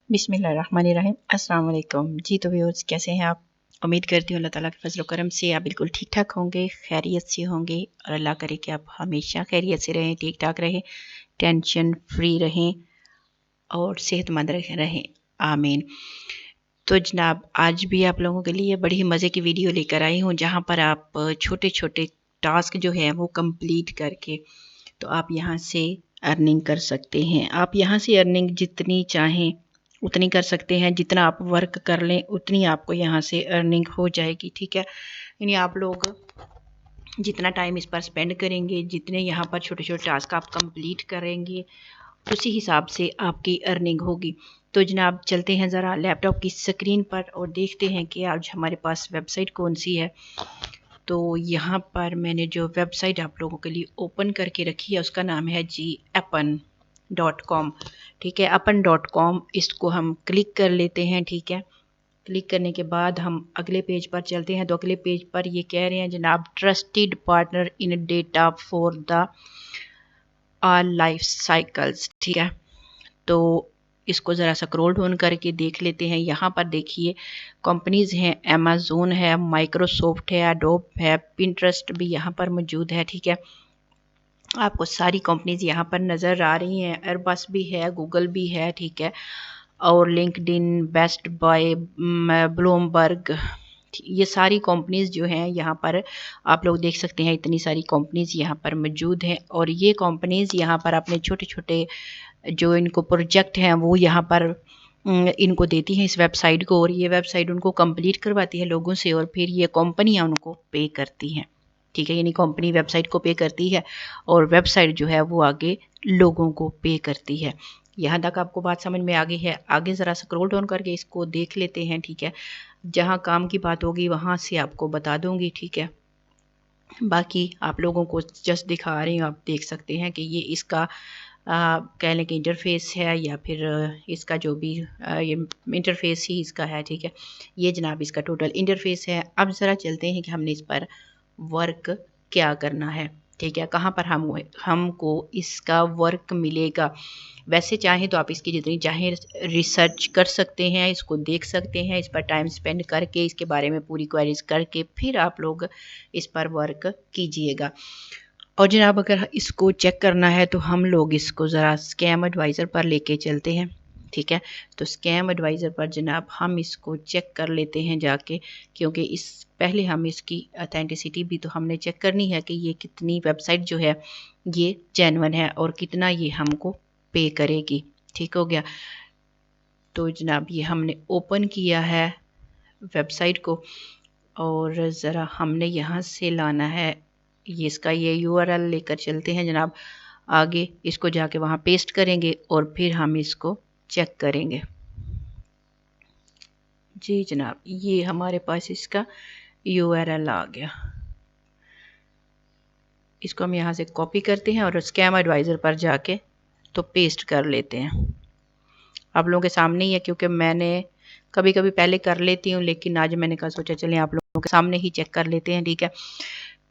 बिस्मिल्लाहिर्रहमानिर्रहीम। अस्सलाम वालेकुम जी। तो व्यूअर्स, कैसे हैं आप? उम्मीद करती हूँ अल्लाह ताला के फजल करम से आप बिल्कुल ठीक ठाक होंगे, खैरियत से होंगे और अल्लाह करे कि आप हमेशा खैरियत से रहें, ठीक ठाक रहें, टेंशन फ्री रहें और सेहतमंद रहें। आमीन। तो जनाब, आज भी आप लोगों के लिए बड़ी ही मज़े की वीडियो लेकर आई हूँ, जहाँ पर आप छोटे छोटे टास्क जो है वो कंप्लीट करके तो आप यहाँ से अर्निंग कर सकते हैं। आप यहाँ से अर्निंग जितनी चाहें उतनी कर सकते हैं, जितना आप वर्क कर लें उतनी आपको यहाँ से अर्निंग हो जाएगी। ठीक है, यानी आप लोग जितना टाइम इस पर स्पेंड करेंगे, जितने यहाँ पर छोटे छोटे टास्क आप कंप्लीट करेंगे, उसी हिसाब से आपकी अर्निंग होगी। तो जनाब, चलते हैं ज़रा लैपटॉप की स्क्रीन पर और देखते हैं कि आज हमारे पास वेबसाइट कौन सी है। तो यहाँ पर मैंने जो वेबसाइट आप लोगों के लिए ओपन करके रखी है उसका नाम है जी अपन.com। ठीक है, अपन.com, इसको हम क्लिक कर लेते हैं। ठीक है, क्लिक करने के बाद हम अगले पेज पर चलते हैं। तो अगले पेज पर ये कह रहे हैं जनाब, trusted partner in data for the all life cycles. ठीक है, तो इसको ज़रा स्क्रॉल डाउन करके देख लेते हैं। यहाँ पर देखिए कंपनीज़ हैं, अमेज़ोन है, माइक्रोसॉफ्ट है, एडोब है, पिंटरेस्ट भी यहाँ पर मौजूद है। ठीक है, आपको सारी कंपनीज़ यहाँ पर नज़र आ रही हैं। एयरबस भी है, गूगल भी है। ठीक है, और लिंक्डइन, बेस्ट बाय, ब्लूमबर्ग, ये सारी कंपनीज़ जो हैं यहाँ पर आप लोग देख सकते हैं। इतनी सारी कंपनीज़ यहाँ पर मौजूद हैं और ये कंपनीज़ यहाँ पर अपने छोटे छोटे जो इनको प्रोजेक्ट हैं वो यहाँ पर इनको देती हैं इस वेबसाइट को, और ये वेबसाइट उनको कंप्लीट करवाती है लोगों से और फिर ये कंपनियाँ उनको पे करती हैं। ठीक है, यानी कंपनी वेबसाइट को पे करती है और वेबसाइट जो है वो आगे लोगों को पे करती है। यहाँ तक आपको बात समझ में आ गई है? आगे ज़रा स्क्रॉल डाउन करके इसको देख लेते हैं। ठीक है, जहाँ काम की बात होगी वहाँ से आपको बता दूँगी। ठीक है, बाकी आप लोगों को जस्ट दिखा रही हूँ, आप देख सकते हैं कि ये इसका कह लें कि इंटरफेस है या फिर इसका जो भी ये इंटरफेस ही इसका है। ठीक है, ये जनाब इसका टोटल इंटरफेस है। अब ज़रा चलते हैं कि हमने इस पर वर्क क्या करना है। ठीक है, कहाँ पर हमको इसका वर्क मिलेगा। वैसे चाहें तो आप इसकी जितनी चाहें रिसर्च कर सकते हैं, इसको देख सकते हैं, इस पर टाइम स्पेंड करके, इसके बारे में पूरी क्वेरीज करके फिर आप लोग इस पर वर्क कीजिएगा। और जनाब, अगर इसको चेक करना है तो हम लोग इसको ज़रा स्कैम एडवाइज़र पर लेके चलते हैं। ठीक है, तो स्कैम एडवाइज़र पर जनाब हम इसको चेक कर लेते हैं जाके, क्योंकि इस पहले हम इसकी ऑथेंटिसिटी भी तो हमने चेक करनी है कि ये कितनी वेबसाइट जो है ये जेन्युइन है और कितना ये हमको पे करेगी। ठीक हो गया, तो जनाब ये हमने ओपन किया है वेबसाइट को और ज़रा हमने यहाँ से लाना है ये इसका ये यूआरएल लेकर चलते हैं जनाब। आगे इसको जाके वहाँ पेस्ट करेंगे और फिर हम इसको चेक करेंगे। जी जनाब, ये हमारे पास इसका यूआरएल आ गया। इसको हम यहाँ से कॉपी करते हैं और स्कैम एडवाइज़र पर जाके तो पेस्ट कर लेते हैं। आप लोगों के सामने ही है, क्योंकि मैंने कभी कभी पहले कर लेती हूँ, लेकिन आज मैंने कहा सोचा चलें आप लोगों के सामने ही चेक कर लेते हैं। ठीक है,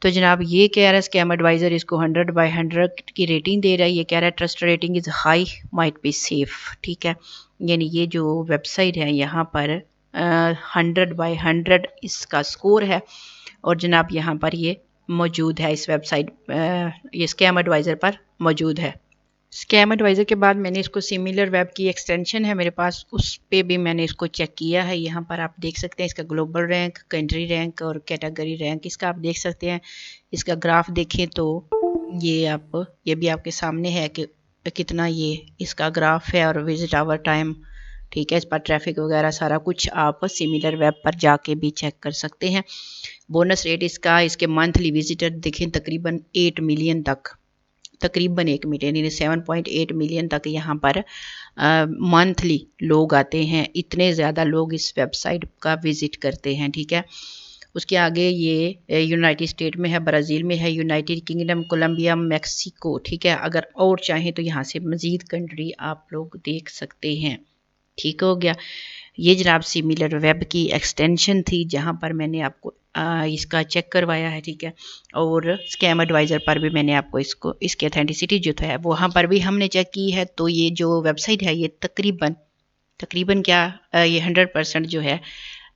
तो जनाब ये कह रहा है स्कैम एडवाइज़र इसको 100/100 की रेटिंग दे रहा है। ये कह रहा है trust rating is high, might be safe. ठीक है, यानी ये जो वेबसाइट है यहाँ पर 100/100 इसका स्कोर है और जनाब यहाँ पर ये मौजूद है, इस वेबसाइट ये स्कैम एडवाइज़र पर मौजूद है। स्कैम एडवाइज़र के बाद मैंने इसको सिमिलर वेब की एक्सटेंशन है मेरे पास, उस पे भी मैंने इसको चेक किया है। यहाँ पर आप देख सकते हैं इसका ग्लोबल रैंक, कंट्री रैंक और कैटेगरी रैंक इसका आप देख सकते हैं। इसका ग्राफ देखें तो ये भी आपके सामने है कि कितना ये इसका ग्राफ है और विजिट आवर टाइम। ठीक है, इस पर ट्रैफिक वगैरह सारा कुछ आप सिमिलर वेब पर जाके भी चेक कर सकते हैं। बोनस रेट इसका, इसके मंथली विजिटर देखें तकरीबन 8 मिलियन तक, तकरीबन 1 मिलियन यानी 7.8 मिलियन तक यहाँ पर मंथली लोग आते हैं। इतने ज़्यादा लोग इस वेबसाइट का विज़िट करते हैं। ठीक है, उसके आगे ये यूनाइटेड स्टेट में है, ब्राज़ील में है, यूनाइटेड किंगडम, कोलंबिया, मैक्सिको। ठीक है, अगर और चाहें तो यहाँ से मज़ीद कंट्री आप लोग देख सकते हैं। ठीक हो गया, ये जनाब सिमिलर वेब की एक्सटेंशन थी जहाँ पर मैंने आपको इसका चेक करवाया है। ठीक है, और स्कैम एडवाइज़र पर भी मैंने आपको इसकी ऑथेंटिसिटी जो है वहाँ पर भी हमने चेक की है। तो ये जो वेबसाइट है ये तकरीबन तकरीबन क्या ये 100% जो है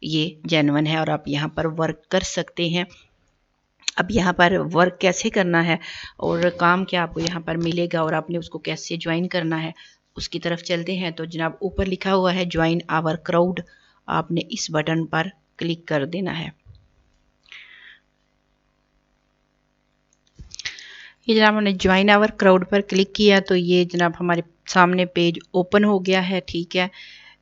ये जेन्युइन है और आप यहाँ पर वर्क कर सकते हैं। अब यहाँ पर वर्क कैसे करना है और काम क्या आपको यहाँ पर मिलेगा और आपने उसको कैसे ज्वाइन करना है उसकी तरफ चलते हैं। तो जनाब ऊपर लिखा हुआ है ज्वाइन आवर क्राउड, आपने इस बटन पर क्लिक कर देना है। ये जनाब हमने ज्वाइन आवर क्राउड पर क्लिक किया तो ये जनाब हमारे सामने पेज ओपन हो गया है। ठीक है,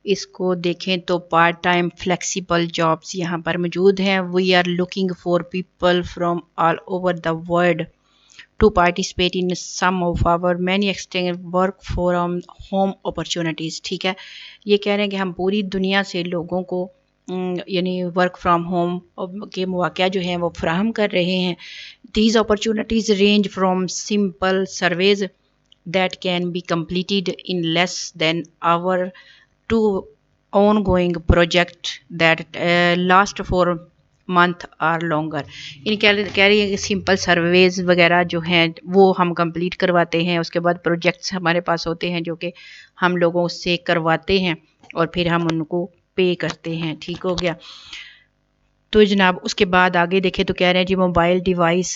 इसको देखें तो पार्ट टाइम फ्लेक्सिबल जॉब्स यहाँ पर मौजूद हैं। We are looking for people from all over the world to participate in some of our many extend work from home opportunities. ठीक है, ये कह रहे हैं कि हम पूरी दुनिया से लोगों को यानी वर्क फ्रॉम होम के मौक़ा जो हैं वो फ्राहम कर रहे हैं। These opportunities range from simple surveys that can be completed in less than hour to ongoing project that last for month or longer। इन कह रही है कि सिंपल सर्वेज वगैरह जो हैं वो हम कंप्लीट करवाते हैं, उसके बाद प्रोजेक्ट्स हमारे पास होते हैं जो कि हम लोगों से करवाते हैं और फिर हम उनको पे करते हैं। ठीक हो गया। तो जनाब उसके बाद आगे देखें तो कह रहे हैं जी मोबाइल डिवाइस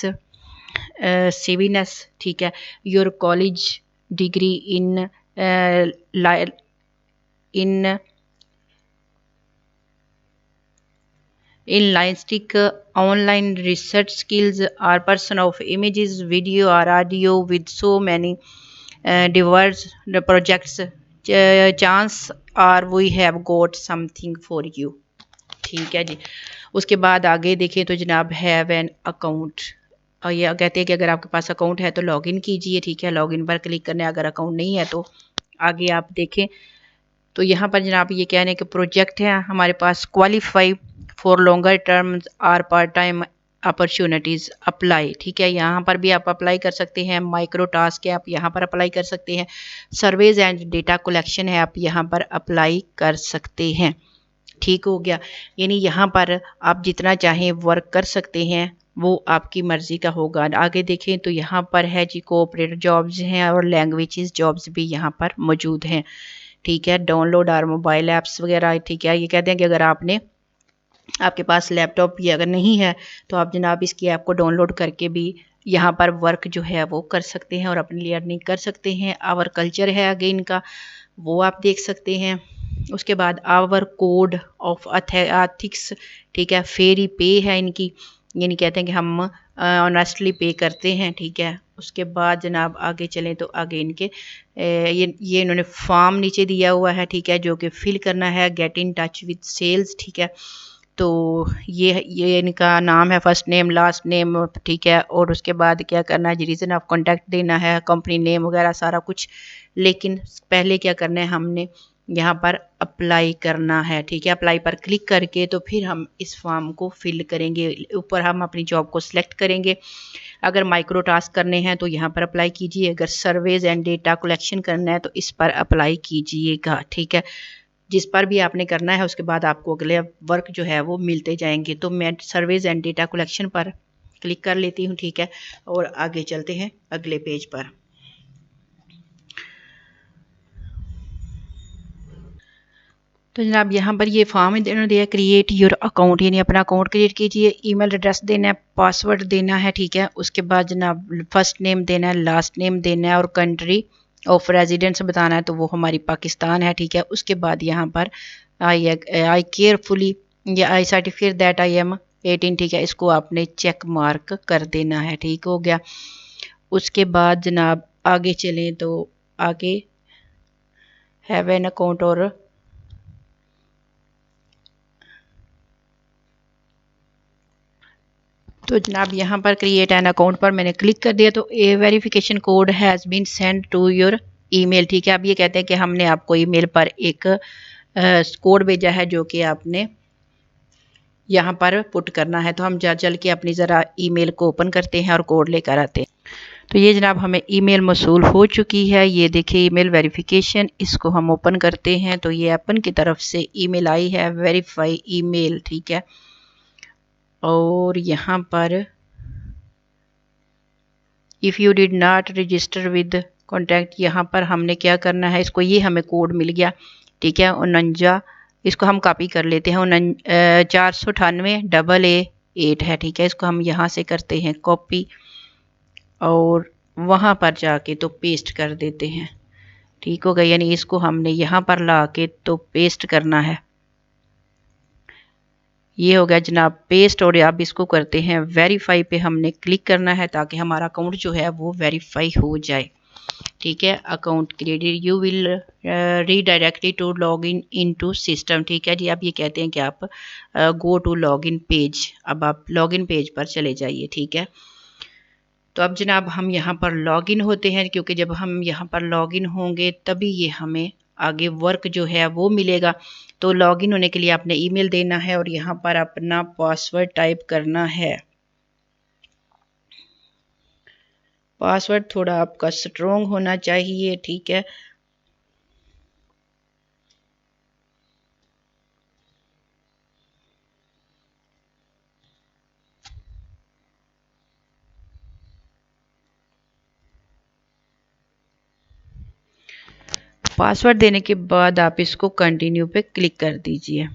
सेविनेस। ठीक है, your college degree in in linguistic online research skills or person of images, video or audio with so many diverse projects, chance or we have got something for you। ठीक है जी। उसके बाद आगे देखें तो जनाब हैव एन अकाउंट, और ये कहते हैं कि अगर आपके पास अकाउंट है तो लॉगिन कीजिए। ठीक है, लॉगिन पर क्लिक करने, अगर अकाउंट नहीं है तो आगे आप देखें तो यहाँ पर जनाब ये कह रहे हैं कि प्रोजेक्ट है हमारे पास, qualify for longer terms or part time opportunities apply. ठीक है, यहाँ पर भी आप अप्लाई कर सकते हैं। माइक्रो टास्क है, आप यहाँ पर अप्लाई कर सकते हैं। सर्वेज एंड डेटा कलेक्शन है, आप यहाँ पर अप्लाई कर सकते हैं। ठीक हो गया, यानी यहाँ पर आप जितना चाहें वर्क कर सकते हैं, वो आपकी मर्ज़ी का होगा। आगे देखें तो यहाँ पर है जी कोऑपरेटर जॉब्स हैं और लैंग्वेजेस जॉब्स भी यहाँ पर मौजूद हैं। ठीक है, डाउनलोड और मोबाइल ऐप्स वगैरह। ठीक है, ये कहते हैं कि अगर आपके पास लैपटॉप ये अगर नहीं है तो आप जनाब इसकी ऐप को डाउनलोड करके भी यहाँ पर वर्क जो है वो कर सकते हैं और अपने लिए अर्निंग कर सकते हैं। आवर कल्चर है आगे इनका, वो आप देख सकते हैं। उसके बाद आवर कोड ऑफ एथिक्स। ठीक है, फेरी पे है इनकी, यानी कहते हैं कि हम ऑनेस्टली पे करते हैं। ठीक है, उसके बाद जनाब आगे चलें तो आगे इनके ये इन्होंने फॉर्म नीचे दिया हुआ है। ठीक है, जो कि फिल करना है। Get in touch with sales. ठीक है, तो ये इनका नाम है, फर्स्ट नेम लास्ट नेम। ठीक है, और उसके बाद क्या करना है, रीज़न ऑफ कॉन्टैक्ट देना है, कंपनी नेम वगैरह सारा कुछ। लेकिन पहले क्या करना है, हमने यहाँ पर अप्लाई करना है। ठीक है, अप्लाई पर क्लिक करके तो फिर हम इस फॉर्म को फिल करेंगे। ऊपर हम अपनी जॉब को सिलेक्ट करेंगे। अगर माइक्रो टास्क करने हैं तो यहाँ पर अप्लाई कीजिए, अगर सर्वेज एंड डेटा कलेक्शन करना है तो इस पर अप्लाई कीजिएगा। ठीक है, जिस पर भी आपने करना है उसके बाद आपको अगले वर्क जो है वो मिलते जाएंगे। तो मैं सर्वेज एंड डेटा कलेक्शन पर क्लिक कर लेती हूँ। ठीक है, और आगे चलते हैं अगले पेज पर। तो जनाब यहाँ पर ये फॉर्म इन्होंने दिया, क्रिएट योर अकाउंट, यानी अपना अकाउंट क्रिएट कीजिए। ईमेल एड्रेस देना है, पासवर्ड देना है। ठीक है, उसके बाद जनाब फर्स्ट नेम देना है, लास्ट नेम देना है और कंट्री ऑफ रेजिडेंस बताना है, तो वो हमारी पाकिस्तान है। ठीक है, उसके बाद यहाँ पर आई केयरफुली या I certificate that I am 18। ठीक है, इसको आपने चेक मार्क कर देना है। ठीक हो गया। उसके बाद जनाब आगे चलें तो आगे हैव एन अकाउंट, और तो जनाब यहाँ पर क्रिएट एन अकाउंट पर मैंने क्लिक कर दिया तो a verification code has been send to your email. ठीक है, अब ये कहते हैं कि हमने आपको ईमेल पर एक कोड भेजा है जो कि आपने यहाँ पर पुट करना है। तो हम चल के अपनी ज़रा ईमेल को ओपन करते हैं और कोड लेकर आते हैं। तो ये जनाब हमें ईमेल मौसूल हो चुकी है। ये देखिए ईमेल वेरिफिकेशन, इसको हम ओपन करते हैं तो ये एप्पन की तरफ से ईमेल आई है, वेरीफाई ईमेल। ठीक है, और यहाँ पर if you did not register with contact, यहाँ पर हमने क्या करना है, इसको ये हमें कोड मिल गया। ठीक है। 49 इसको हम कॉपी कर लेते हैं। 498 है, ठीक है। इसको हम यहाँ से करते हैं कॉपी और वहाँ पर जाके तो पेस्ट कर देते हैं। ठीक हो गया, यानी इसको हमने यहाँ पर ला के तो पेस्ट करना है। ये हो गया जनाब पेस्ट। और अब इसको करते हैं वेरीफाई पे हमने क्लिक करना है ताकि हमारा अकाउंट जो है वो वेरीफाई हो जाए। ठीक है, account created, you will redirectly to log in into system. ठीक है जी, अब ये कहते हैं कि आप go to log in page. अब आप लॉग इन पेज पर चले जाइए। ठीक है, तो अब जनाब हम यहाँ पर लॉग इन होते हैं, क्योंकि जब हम यहाँ पर लॉग इन होंगे तभी ये हमें आगे वर्क जो है वो मिलेगा। तो लॉग इन होने के लिए आपने ईमेल देना है और यहाँ पर अपना पासवर्ड टाइप करना है। पासवर्ड थोड़ा आपका स्ट्रोंग होना चाहिए। ठीक है, पासवर्ड देने के बाद आप इसको कंटिन्यू पे क्लिक कर दीजिए।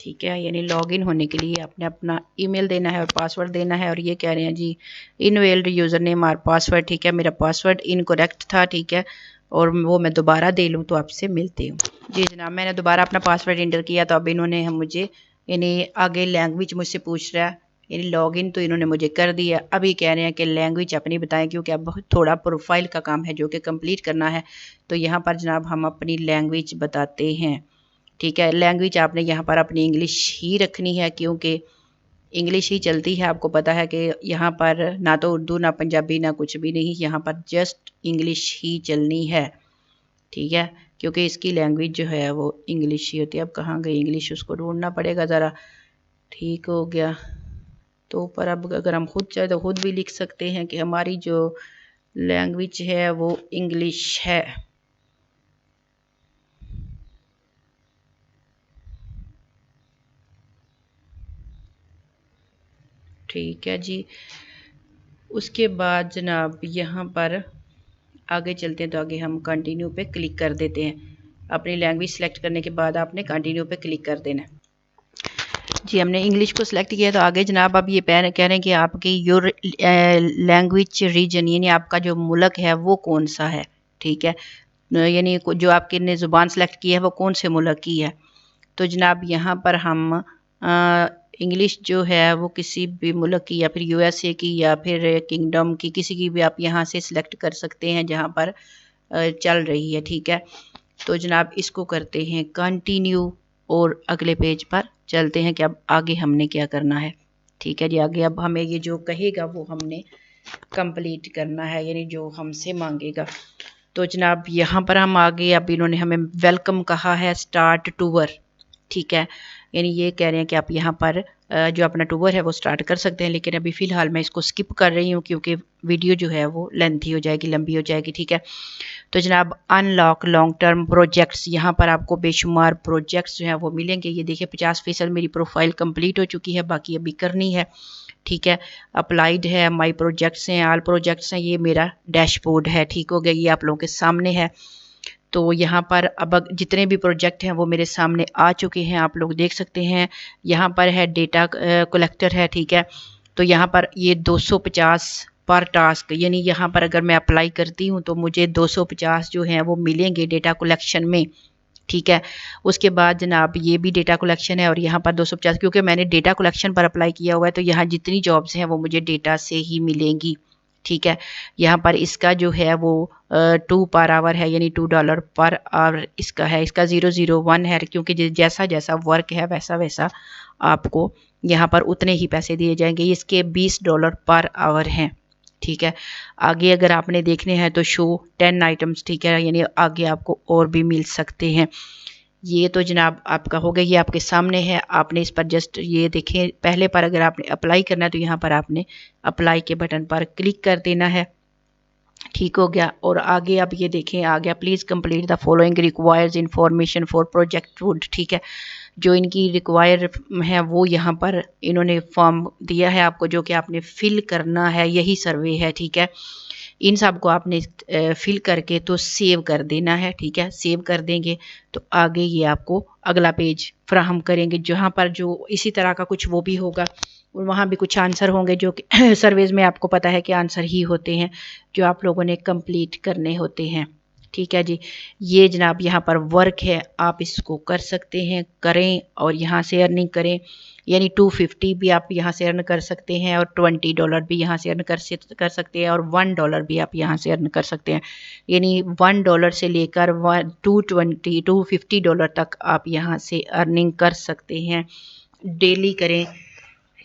ठीक है, यानी लॉगिन होने के लिए आपने अपना ईमेल देना है और पासवर्ड देना है। और ये कह रहे हैं जी इनवेल्ड यूज़र नेम और पासवर्ड। ठीक है, मेरा पासवर्ड इनकरेक्ट था। ठीक है, और वो मैं दोबारा दे लूँ तो आपसे मिलती हूँ। जी जनाब, मैंने दोबारा अपना पासवर्ड इंटर किया तो अब इन्होंने मुझे यानी आगे लैंग्वेज मुझसे पूछ रहा है, यानी लॉगिन तो इन्होंने मुझे कर दिया। अभी कह रहे हैं कि लैंग्वेज अपनी बताएं, क्योंकि अब बहुत थोड़ा प्रोफाइल का काम है जो कि कंप्लीट करना है। तो यहाँ पर जनाब हम अपनी लैंग्वेज बताते हैं। ठीक है, लैंग्वेज आपने यहाँ पर अपनी इंग्लिश ही रखनी है, क्योंकि इंग्लिश ही चलती है। आपको पता है कि यहाँ पर ना तो उर्दू ना पंजाबी ना कुछ भी नहीं, यहाँ पर जस्ट इंग्लिश ही चलनी है। ठीक है, क्योंकि इसकी लैंग्वेज जो है वो इंग्लिश ही होती है। अब कहाँ गई इंग्लिश, उसको ढूंढना पड़ेगा ज़रा। ठीक हो गया, तो ऊपर अब अगर हम खुद चाहे तो खुद भी लिख सकते हैं कि हमारी जो लैंग्वेज है वो इंग्लिश है। ठीक है जी, उसके बाद जनाब यहाँ पर आगे चलते हैं। तो आगे हम कंटिन्यू पे क्लिक कर देते हैं। अपनी लैंग्वेज सेलेक्ट करने के बाद आपने कंटिन्यू पे क्लिक कर देना है। जी, हमने इंग्लिश को सिलेक्ट किया। तो आगे जनाब अब ये कह रहे हैं कि आपकी योर लैंग्वेज रीजन, यानी आपका जो मुल्क है वो कौन सा है। ठीक है, यानी जो आपके ने ज़ुबान सेलेक्ट की है वो कौन से मुल्क की है। तो जनाब यहाँ पर हम इंग्लिश जो है वो किसी भी मुल्क की, या फिर यूएसए की, या फिर किंगडम की, किसी की भी आप यहाँ से सिलेक्ट कर सकते हैं जहाँ पर चल रही है। ठीक है, तो जनाब इसको करते हैं कंटिन्यू और अगले पेज पर चलते हैं कि अब आगे हमने क्या करना है। ठीक है जी, आगे अब हमें ये जो कहेगा वो हमने कंप्लीट करना है, यानी जो हमसे मांगेगा। तो जनाब यहाँ पर हम आगे, अब इन्होंने हमें वेलकम कहा है, स्टार्ट टूर। ठीक है, यानी ये कह रहे हैं कि आप यहाँ पर जो अपना टूर है वो स्टार्ट कर सकते हैं, लेकिन अभी फ़िलहाल मैं इसको स्किप कर रही हूँ क्योंकि वीडियो जो है वो लेंथी हो जाएगी, लंबी हो जाएगी। ठीक है, तो जनाब अनलॉक लॉन्ग टर्म प्रोजेक्ट्स, यहाँ पर आपको बेशुमार प्रोजेक्ट्स जो हैं वो मिलेंगे। ये देखिए 50% मेरी प्रोफाइल कंप्लीट हो चुकी है, बाकी अभी करनी है। ठीक है, अप्लाइड है, माई प्रोजेक्ट्स हैं, आल प्रोजेक्ट्स हैं, ये मेरा डैशबोर्ड है। ठीक हो गया, ये आप लोगों के सामने है। तो यहाँ पर अब जितने भी प्रोजेक्ट हैं वो मेरे सामने आ चुके हैं, आप लोग देख सकते हैं। यहाँ पर है डेटा कलेक्टर है। ठीक है, तो यहाँ पर ये 250 पर टास्क, यानी यहाँ पर अगर मैं अप्लाई करती हूँ तो मुझे 250 जो हैं वो मिलेंगे डेटा कलेक्शन में। ठीक है, उसके बाद जनाब ये भी डेटा कलेक्शन है और यहाँ पर 250, क्योंकि मैंने डेटा कलेक्शन पर अप्लाई किया हुआ है तो यहाँ जितनी जॉब्स हैं वो मुझे डेटा से ही मिलेंगी। ठीक है, यहाँ पर इसका जो है वो 2 पर आवर है, यानी $2 पर आवर इसका है। इसका 001 है, क्योंकि जैसा जैसा वर्क है वैसा वैसा आपको यहाँ पर उतने ही पैसे दिए जाएंगे। इसके $20 पर आवर हैं। ठीक है, आगे अगर आपने देखने हैं तो शो 10 आइटम्स। ठीक है, यानी आगे आपको और भी मिल सकते हैं। ये तो जनाब आपका हो गया, ये आपके सामने है। आपने इस पर जस्ट ये देखें, पहले पर अगर आपने अप्लाई करना है तो यहाँ पर आपने अप्लाई के बटन पर क्लिक कर देना है। ठीक हो गया, और आगे आप ये देखें आ गया, please complete the following requires information for project would. ठीक है, जो इनकी रिक्वायर है वो यहाँ पर इन्होंने फॉर्म दिया है आपको, जो कि आपने फिल करना है, यही सर्वे है। ठीक है, इन सब को आपने फिल करके तो सेव कर देना है। ठीक है, सेव कर देंगे तो आगे ये आपको अगला पेज फ्राहम करेंगे, जहाँ पर जो इसी तरह का कुछ वो भी होगा, वहाँ भी कुछ आंसर होंगे जो कि सर्वेज में आपको पता है कि आंसर ही होते हैं जो आप लोगों ने कंप्लीट करने होते हैं। ठीक है जी, ये जनाब यहाँ पर वर्क है, आप इसको कर सकते हैं, करें और यहाँ से अर्निंग करें। यानी 250 भी आप यहाँ से अर्न कर सकते हैं और $20 भी यहाँ से अर्न कर सकते हैं और $1 भी आप यहाँ से अर्न कर सकते हैं। यानी $1 से लेकर $250 तक आप यहाँ से अर्निंग कर सकते हैं। डेली करें,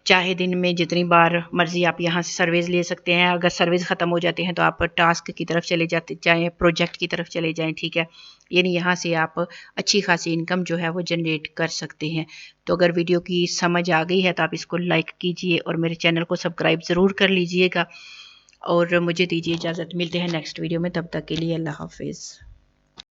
चाहे दिन में जितनी बार मर्जी आप यहाँ से सर्वेज ले सकते हैं। अगर सर्वेज ख़त्म हो जाते हैं तो आप टास्क की तरफ चले जाते जाएँ, प्रोजेक्ट की तरफ चले जाएँ। ठीक है, यानी यहाँ से आप अच्छी खासी इनकम जो है वो जनरेट कर सकते हैं। तो अगर वीडियो की समझ आ गई है तो आप इसको लाइक कीजिए और मेरे चैनल को सब्सक्राइब ज़रूर कर लीजिएगा और मुझे दीजिए इजाज़त। मिलते हैं नेक्स्ट वीडियो में, तब तक के लिए अल्लाह हाफिज़।